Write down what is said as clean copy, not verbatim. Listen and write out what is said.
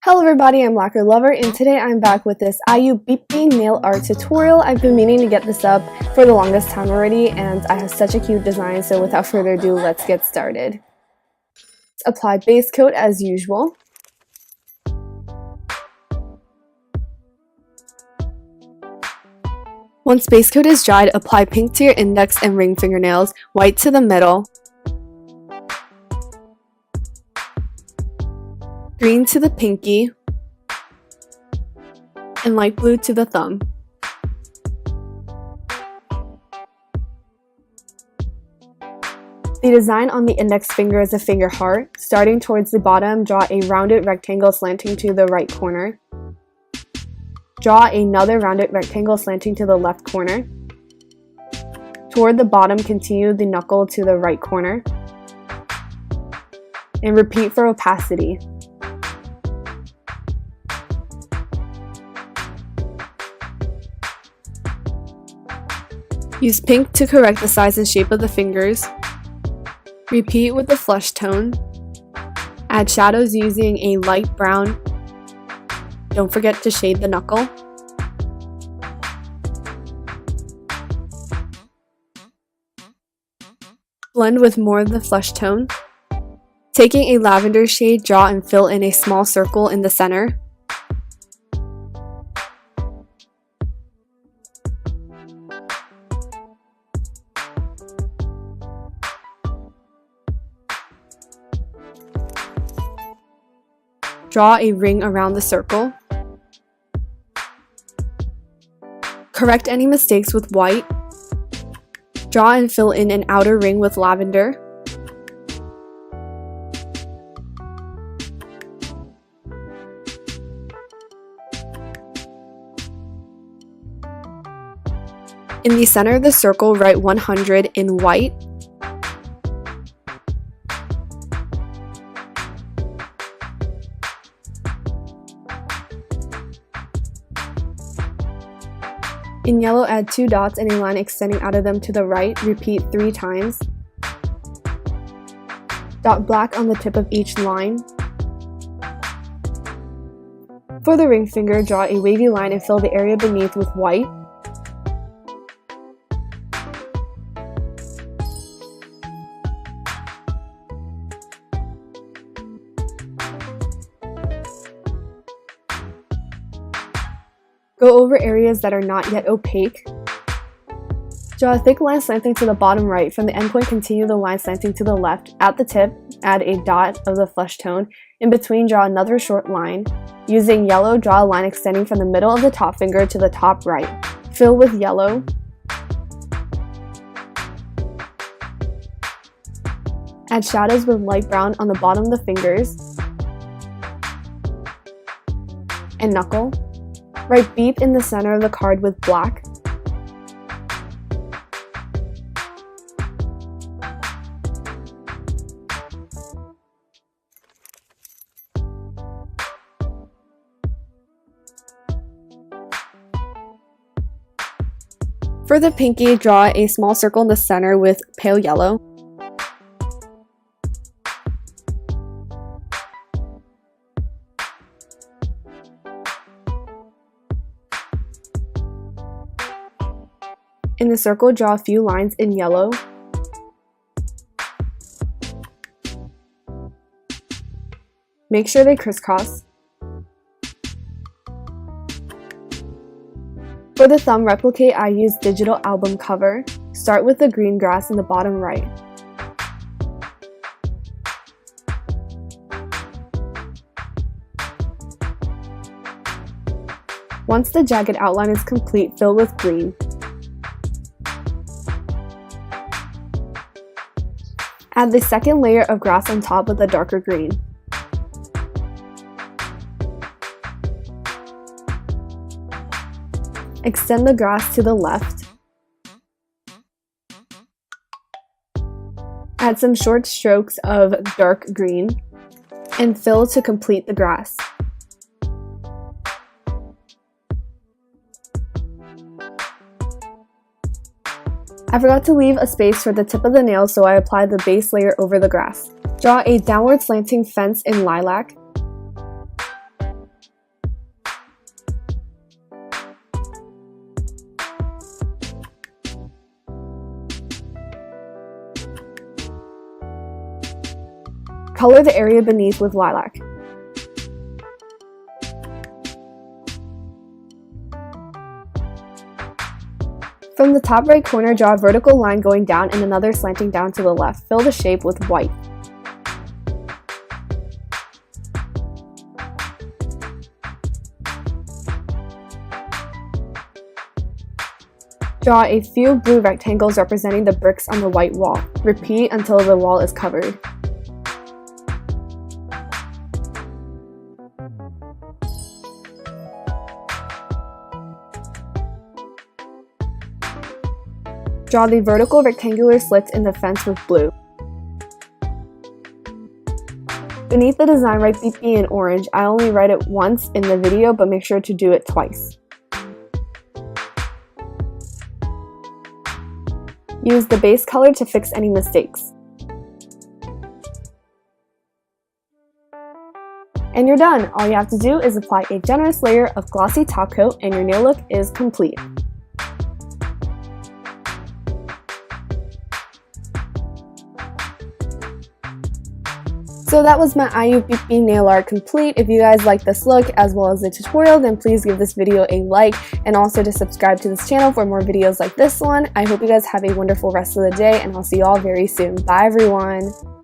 Hello everybody, I'm Lacquer Lover, and today I'm back with this IU BBI nail art tutorial. I've been meaning to get this up for the longest time already, and I have such a cute design, so without further ado, let's get started. Apply base coat as usual. Once base coat is dried, apply pink to your index and ring fingernails, white to the middle, green to the pinky, and light blue to the thumb. The design on the index finger is a finger heart. Starting towards the bottom, draw a rounded rectangle slanting to the right corner. Draw another rounded rectangle slanting to the left corner. Toward the bottom, continue the knuckle to the right corner. And repeat for opacity. Use pink to correct the size and shape of the fingers. Repeat with the flesh tone. Add shadows using a light brown. Don't forget to shade the knuckle. Blend with more of the flesh tone. Taking a lavender shade, draw and fill in a small circle in the center. Draw a ring around the circle. Correct any mistakes with white. Draw and fill in an outer ring with lavender. In the center of the circle, write 100 in white. In yellow, add 2 dots and a line extending out of them to the right. Repeat 3 times. Dot black on the tip of each line. For the ring finger, draw a wavy line and fill the area beneath with white. Go over areas that are not yet opaque. Draw a thick line slanting to the bottom right. From the endpoint, continue the line slanting to the left. At the tip, add a dot of the flesh tone. In between, draw another short line. Using yellow, draw a line extending from the middle of the top finger to the top right. Fill with yellow. Add shadows with light brown on the bottom of the fingers and knuckle. Write beep in the center of the card with black. For the pinky, draw a small circle in the center with pale yellow. In the circle, draw a few lines in yellow. Make sure they crisscross. For the thumb, replicate IU's digital album cover. Start with the green grass in the bottom right. Once the jagged outline is complete, fill with green. Add the second layer of grass on top with a darker green. Extend the grass to the left. Add some short strokes of dark green and fill to complete the grass. I forgot to leave a space for the tip of the nail, so I applied the base layer over the grass. Draw a downward slanting fence in Lie-Lac. Color the area beneath with Lie-Lac. From the top right corner, draw a vertical line going down and another slanting down to the left. Fill the shape with white. Draw a few blue rectangles representing the bricks on the white wall. Repeat until the wall is covered. Draw the vertical rectangular slits in the fence with blue. Beneath the design, write BB in orange. I only write it once in the video, but make sure to do it twice. Use the base color to fix any mistakes. And you're done! All you have to do is apply a generous layer of glossy top coat and your nail look is complete. So that was my BB nail art complete. If you guys like this look as well as the tutorial, then please give this video a like and also to subscribe to this channel for more videos like this one. I hope you guys have a wonderful rest of the day and I'll see you all very soon. Bye everyone!